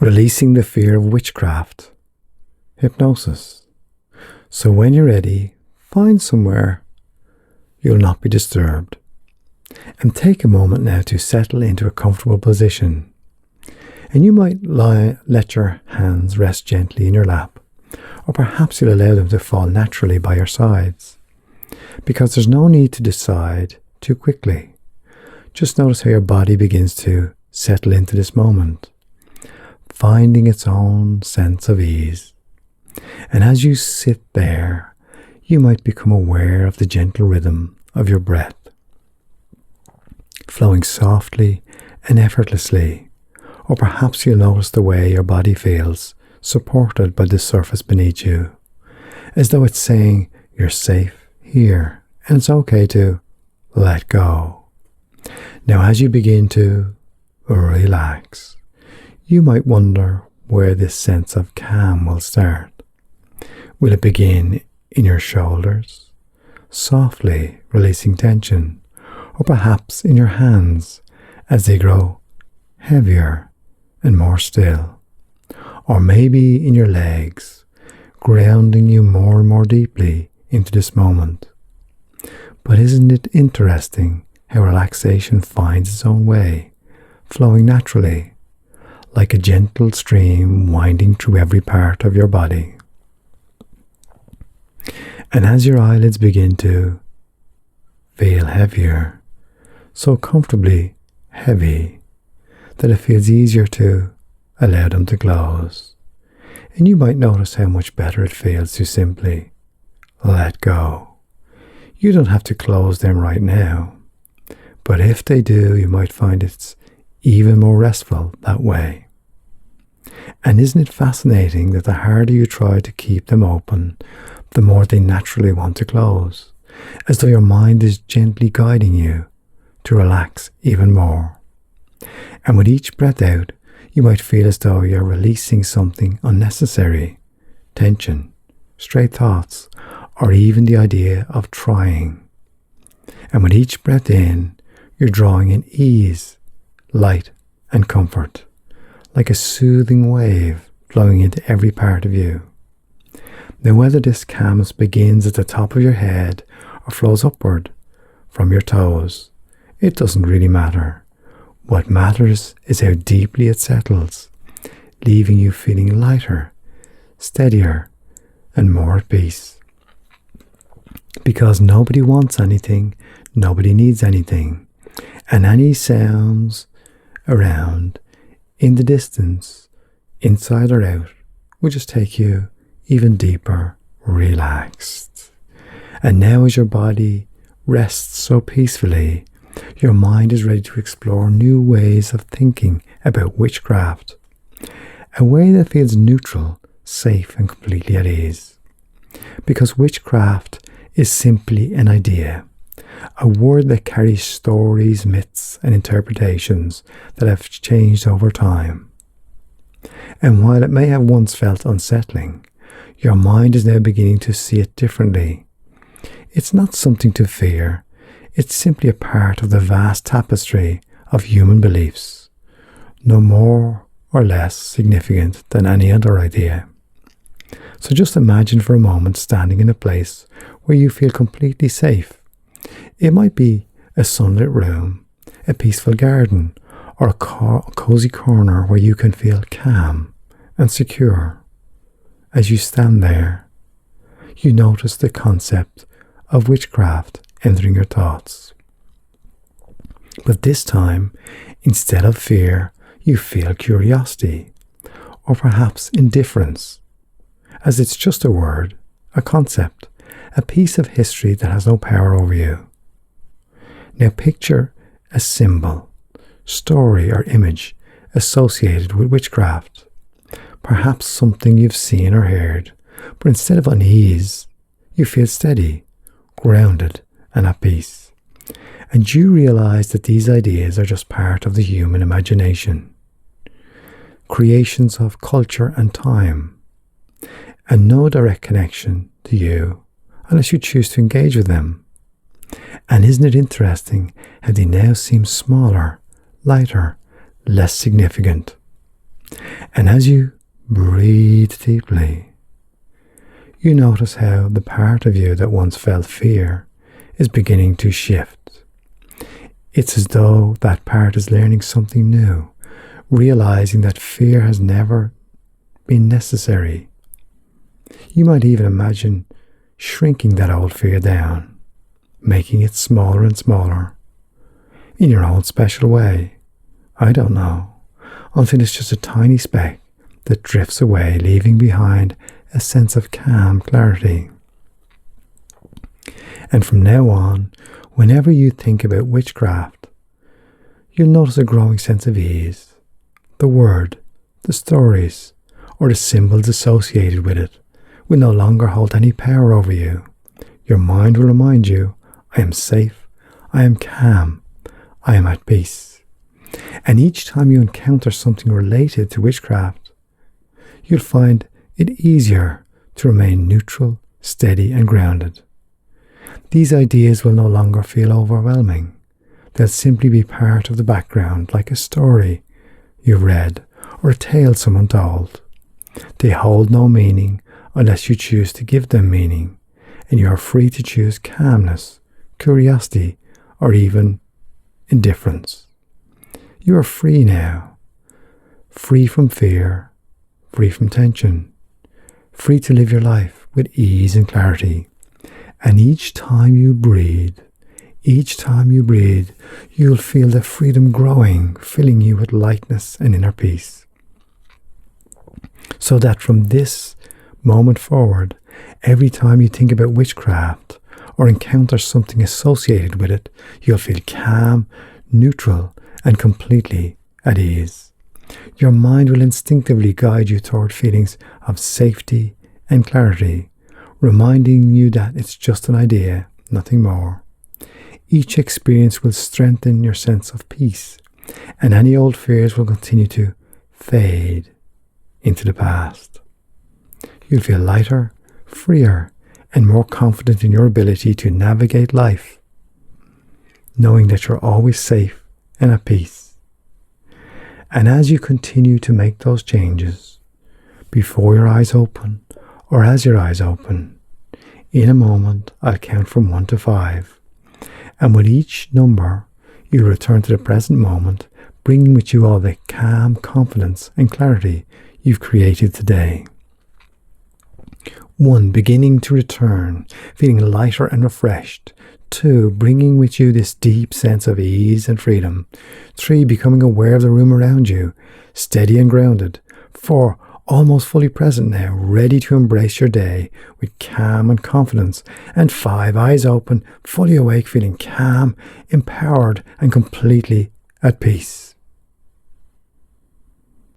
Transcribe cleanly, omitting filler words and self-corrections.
releasing the fear of witchcraft hypnosis. So when you're ready, find somewhere you'll not be disturbed. And take a moment now to settle into a comfortable position. And you might let your hands rest gently in your lap, or perhaps you'll allow them to fall naturally by your sides, because there's no need to decide too quickly. Just notice how your body begins to settle into this moment, finding its own sense of ease. And as you sit there, you might become aware of the gentle rhythm of your breath, flowing softly and effortlessly. Or perhaps you'll notice the way your body feels, supported by the surface beneath you, as though it's saying you're safe here and it's okay to let go. Now, as you begin to relax, you might wonder where this sense of calm will start. Will it begin in your shoulders, softly releasing tension, or perhaps in your hands as they grow heavier and more still, or maybe in your legs, grounding you more and more deeply into this moment. But isn't it interesting how relaxation finds its own way, flowing naturally, like a gentle stream winding through every part of your body? And as your eyelids begin to feel heavier, so comfortably heavy that it feels easier to allow them to close, and you might notice how much better it feels to simply let go. You don't have to close them right now, but if they do, you might find it's even more restful that way. And isn't it fascinating that the harder you try to keep them open, the more they naturally want to close, as though your mind is gently guiding you to relax even more. And with each breath out, you might feel as though you're releasing something unnecessary, tension, stray thoughts, or even the idea of trying. And with each breath in, you're drawing in ease, light, and comfort, like a soothing wave flowing into every part of you. Now, whether this calmness begins at the top of your head or flows upward from your toes, it doesn't really matter. What matters is how deeply it settles, leaving you feeling lighter, steadier, and more at peace. Because nobody wants anything, nobody needs anything, and any sounds around, in the distance, inside or out, will just take you even deeper, relaxed. And now as your body rests so peacefully, your mind is ready to explore new ways of thinking about witchcraft, a way that feels neutral, safe, and completely at ease. Because witchcraft is simply an idea, a word that carries stories, myths, and interpretations that have changed over time. And while it may have once felt unsettling, your mind is now beginning to see it differently. It's not something to fear. It's simply a part of the vast tapestry of human beliefs, no more or less significant than any other idea. So just imagine for a moment standing in a place where you feel completely safe. It might be a sunlit room, a peaceful garden, or a cozy corner where you can feel calm and secure. As you stand there, you notice the concept of witchcraft entering your thoughts. But this time, instead of fear, you feel curiosity, or perhaps indifference, as it's just a word, a concept, a piece of history that has no power over you. Now picture a symbol, story, or image associated with witchcraft. Perhaps something you've seen or heard, but instead of unease, you feel steady, grounded, and at peace. And you realize that these ideas are just part of the human imagination, creations of culture and time, and no direct connection to you unless you choose to engage with them. And isn't it interesting how they now seem smaller, lighter, less significant? And as you breathe deeply, you notice how the part of you that once felt fear is beginning to shift. It's as though that part is learning something new, realizing that fear has never been necessary. You might even imagine shrinking that old fear down, making it smaller and smaller, in your own special way. I don't know, until it's just a tiny speck that drifts away, leaving behind a sense of calm clarity. And from now on, whenever you think about witchcraft, you'll notice a growing sense of ease. The word, the stories, or the symbols associated with it will no longer hold any power over you. Your mind will remind you, I am safe, I am calm, I am at peace. And each time you encounter something related to witchcraft, you'll find it easier to remain neutral, steady, and grounded. These ideas will no longer feel overwhelming. They'll simply be part of the background, like a story you've read or a tale someone told. They hold no meaning unless you choose to give them meaning, and you are free to choose calmness, curiosity, or even indifference. You are free now, free from fear, free from tension, free to live your life with ease and clarity. And each time you breathe, you'll feel the freedom growing, filling you with lightness and inner peace. So that from this moment forward, every time you think about witchcraft or encounter something associated with it, you'll feel calm, neutral, and completely at ease. Your mind will instinctively guide you toward feelings of safety and clarity, reminding you that it's just an idea, nothing more. Each experience will strengthen your sense of peace, and any old fears will continue to fade into the past. You'll feel lighter, freer, and more confident in your ability to navigate life, knowing that you're always safe and at peace. And as you continue to make those changes, before your eyes open, or as your eyes open, in a moment I'll count from 1 to 5. And with each number, you'll return to the present moment, bringing with you all the calm, confidence, and clarity you've created today. 1, beginning to return, feeling lighter and refreshed. 2, bringing with you this deep sense of ease and freedom. 3, becoming aware of the room around you, steady and grounded. 4, almost fully present now, ready to embrace your day with calm and confidence. And 5, eyes open, fully awake, feeling calm, empowered, and completely at peace.